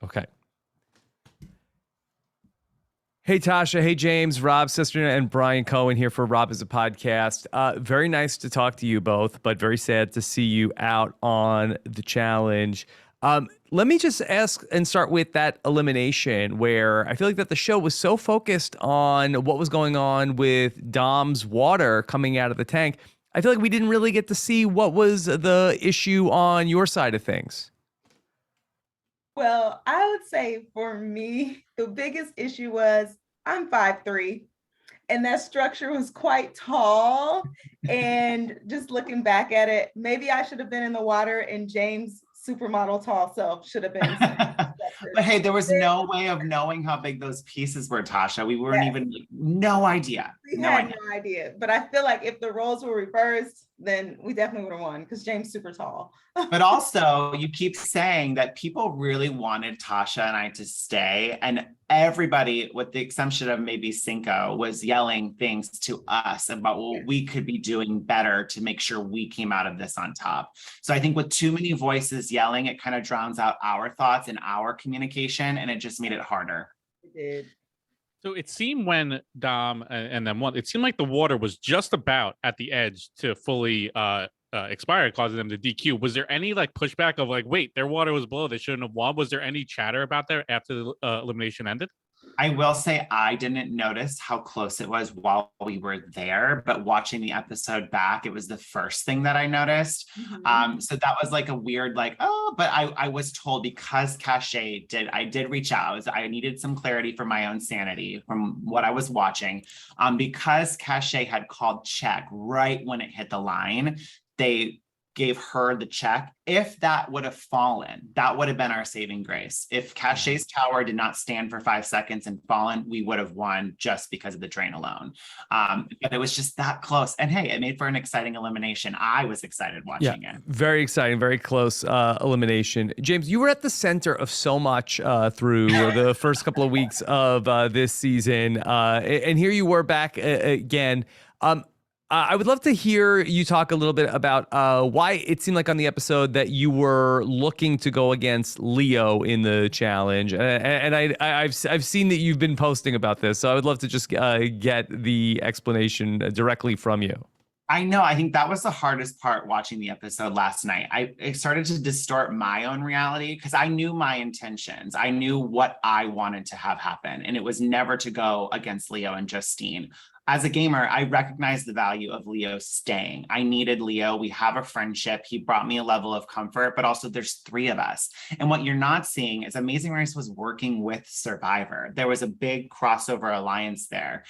Okay. Hey, Tasha. Hey, James, Rob, Cesternino, and Brian Cohen here for Rob is a Podcast. Very nice to talk to you both, but very sad to see you out on the challenge. Let me just ask and start with that elimination where I feel like that the show was so focused on what was going on with Dom's water coming out of the tank. I feel like we didn't really get to see what was the issue on your side of things. Well, I would say for me, the biggest issue was I'm 5'3", and that structure was quite tall. And just looking back at it, maybe I should have been in the water and James' supermodel tall self should have been. But hey, there was no way of knowing how big those pieces were, Tasha. We weren't even, no idea. We had no idea. But I feel like if the roles were reversed, then we definitely would have won because James is super tall. But also, you keep saying that people really wanted Tasha and I to stay. And everybody, with the exception of maybe Cinco, was yelling things to us about what we could be doing better to make sure we came out of this on top. So I think with too many voices yelling, it kind of drowns out our thoughts and our communication, and it just made it harder. It did. So it seemed when Dom and then one, it seemed like the water was just about at the edge to fully expire, causing them to DQ. Was there any like pushback of like, wait, their water was below, they shouldn't have won? Was there any chatter about that after the elimination ended? I will say I didn't notice how close it was while we were there, but watching the episode back, it was the first thing that I noticed. So that was like a weird, like, oh, but I was told because Cachet I did reach out. I needed some clarity for my own sanity from what I was watching. Because Cachet had called check right when it hit the line, they gave her the check. If that would have fallen, that would have been our saving grace. If Cachet's tower did not stand for 5 seconds and fallen, we would have won just because of the drain alone. But it was just that close. And hey, it made for an exciting elimination. I was excited watching it. Very exciting, very close elimination. James, you were at the center of so much through the first couple of weeks of this season. And here you were back again. I would love to hear you talk a little bit about why it seemed like on the episode that you were looking to go against Leo in the challenge. And I've seen that you've been posting about this, so I would love to just get the explanation directly from you. I know. I think that was the hardest part watching the episode last night. I started to distort my own reality because I knew my intentions. I knew what I wanted to have happen, and it was never to go against Leo and Justine. As a gamer, I recognize the value of Leo staying. I needed Leo. We have a friendship. He brought me a level of comfort, but also there's 3 of us. And what you're not seeing is Amazing Race was working with Survivor. There was a big crossover alliance there.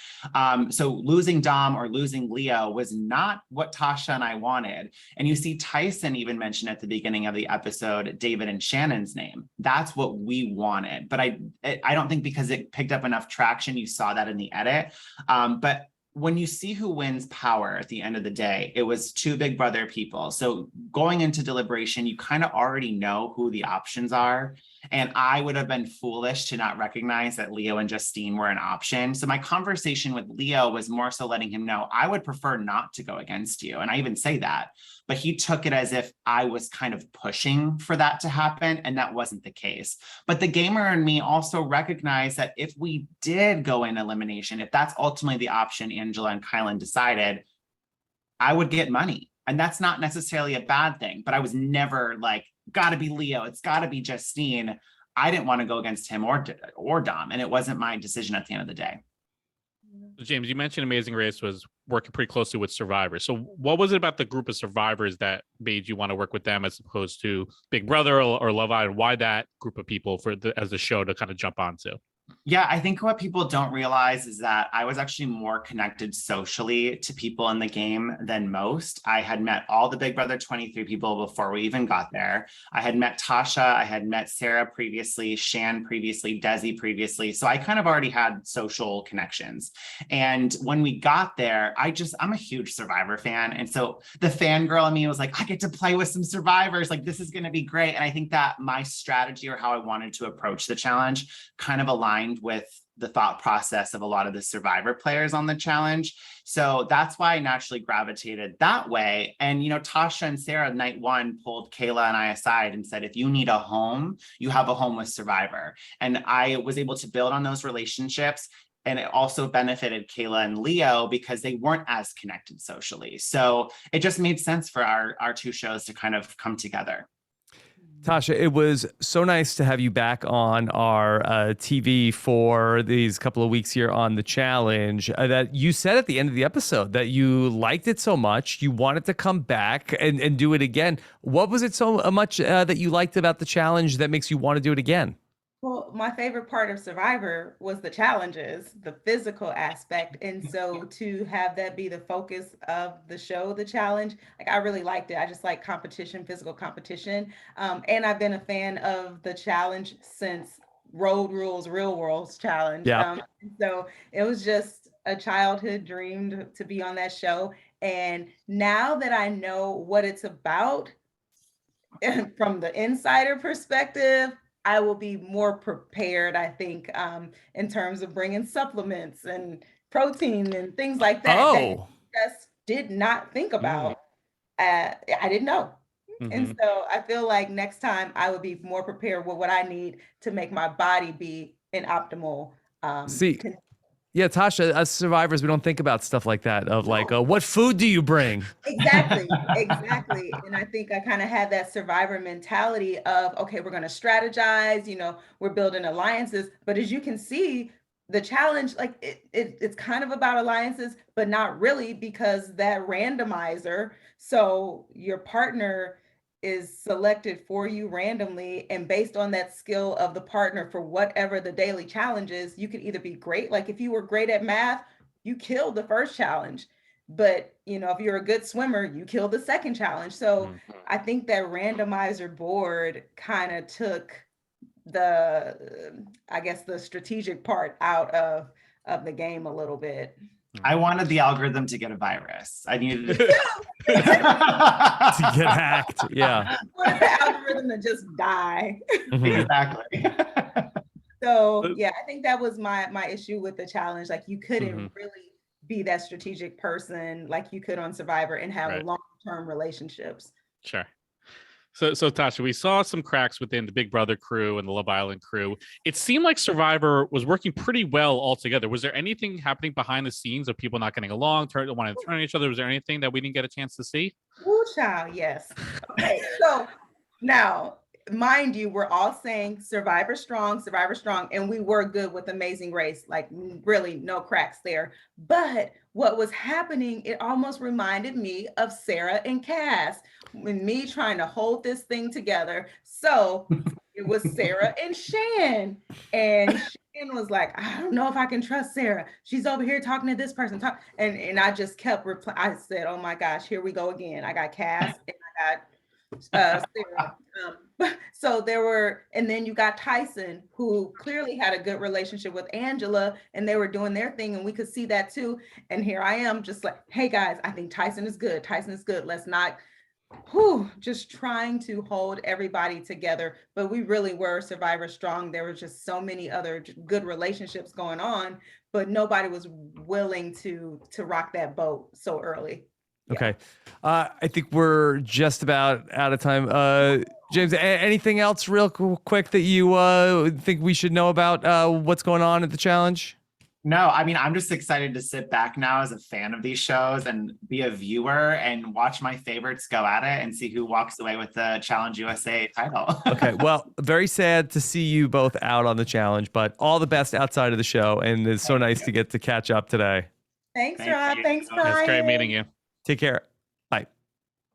So losing Dom or losing Leo was not what Tasha and I wanted. And you see Tyson even mention at the beginning of the episode, David and Shannon's name. That's what we wanted. But I don't think because it picked up enough traction, you saw that in the edit. But when you see who wins power at the end of the day, it was 2 Big Brother people. So going into deliberation, you kind of already know who the options are. And I would have been foolish to not recognize that Leo and Justine were an option. So my conversation with Leo was more so letting him know, I would prefer not to go against you. And I even say that, but he took it as if I was kind of pushing for that to happen. And that wasn't the case. But the gamer in me also recognized that if we did go in elimination, if that's ultimately the option Angela and Kylan decided, I would get money. And that's not necessarily a bad thing, but I was never like, gotta be Leo, it's gotta be Justine. I didn't want to go against him or Dom, and it wasn't my decision at the end of the day. James, you mentioned Amazing Race was working pretty closely with Survivors. So what was it about the group of survivors that made you want to work with them as opposed to Big Brother or Love Island? Why that group of people as a show to kind of jump onto? Yeah, I think what people don't realize is that I was actually more connected socially to people in the game than most. I had met all the Big Brother 23 people before we even got there. I had met Tasha, I had met Sarah previously, Shan previously, Desi previously. So I kind of already had social connections. And when we got there, I'm a huge Survivor fan. And so the fangirl in me was like, I get to play with some survivors. Like, this is going to be great. And I think that my strategy or how I wanted to approach the challenge kind of aligned aligned with the thought process of a lot of the Survivor players on the challenge. So that's why I naturally gravitated that way. And, you know, Tasha and Sarah, night one, pulled Kayla and I aside and said, if you need a home, you have a home with Survivor. And I was able to build on those relationships. And it also benefited Kayla and Leo because they weren't as connected socially. So it just made sense for our two shows to kind of come together. Tasha, it was so nice to have you back on our TV for these couple of weeks here on the challenge. That you said at the end of the episode that you liked it so much, you wanted to come back and do it again. What was it so much that you liked about the challenge that makes you want to do it again? Well, my favorite part of Survivor was the challenges, the physical aspect. And so to have that be the focus of the show, the challenge, like I really liked it. I just like competition, physical competition. And I've been a fan of the challenge since Road Rules, Real Worlds challenge. Yeah. So it was just a childhood dream to be on that show. And now that I know what it's about, from the insider perspective, I will be more prepared, I think, in terms of bringing supplements and protein and things like that. That I just did not think about. I didn't know. And so I feel like next time I would be more prepared with what I need to make my body be an optimal. Yeah, Tasha, as survivors, we don't think about stuff like that of like, what food do you bring? Exactly. And I think I kind of had that survivor mentality of, okay, we're going to strategize, you know, we're building alliances. But as you can see, the challenge, like it's kind of about alliances, but not really, because that randomizer, so your partner is selected for you randomly, and based on that skill of the partner for whatever the daily challenge is, you could either be great, like if you were great at math, you killed the first challenge, but you know, if you're a good swimmer, you killed the second challenge. So I think that randomizer board kind of took the, I guess, the strategic part out of the game a little bit. I wanted the algorithm to get a virus. I needed it to get hacked. Yeah. I wanted the algorithm to just die. Exactly. So yeah, I think that was my issue with the challenge. Like you couldn't really be that strategic person like you could on Survivor and have long-term relationships. Sure. So Tasha, we saw some cracks within the Big Brother crew and the Love Island crew. It seemed like Survivor was working pretty well altogether. Was there anything happening behind the scenes of people not getting along, wanting to turn on each other? Was there anything that we didn't get a chance to see? Ooh, child, yes. Okay, so now, mind you, we're all saying Survivor strong, and we were good with Amazing Race, like really no cracks there. But what was happening, it almost reminded me of Sarah and Cass, when me trying to hold this thing together. So it was Sarah and Shan, and Shan was like, I don't know if I can trust Sarah. She's over here talking to this person, and I just kept replying. I said, oh my gosh, here we go again. I got Cass and I got Sarah. So there were, and then you got Tyson, who clearly had a good relationship with Angela, and they were doing their thing, and we could see that too. And here I am, just like, hey guys, I think Tyson is good. Let's not, just trying to hold everybody together. But we really were Survivor strong. There were just so many other good relationships going on, but nobody was willing to rock that boat so early. Okay. I think we're just about out of time. James, anything else real quick that you think we should know about what's going on at the challenge? No, I mean, I'm just excited to sit back now as a fan of these shows and be a viewer and watch my favorites go at it and see who walks away with the Challenge USA title. Okay, well, very sad to see you both out on the challenge, but all the best outside of the show, and it's so nice to get to catch up today. Thanks, Rob. Thanks, Brian. It's great meeting you. Take care.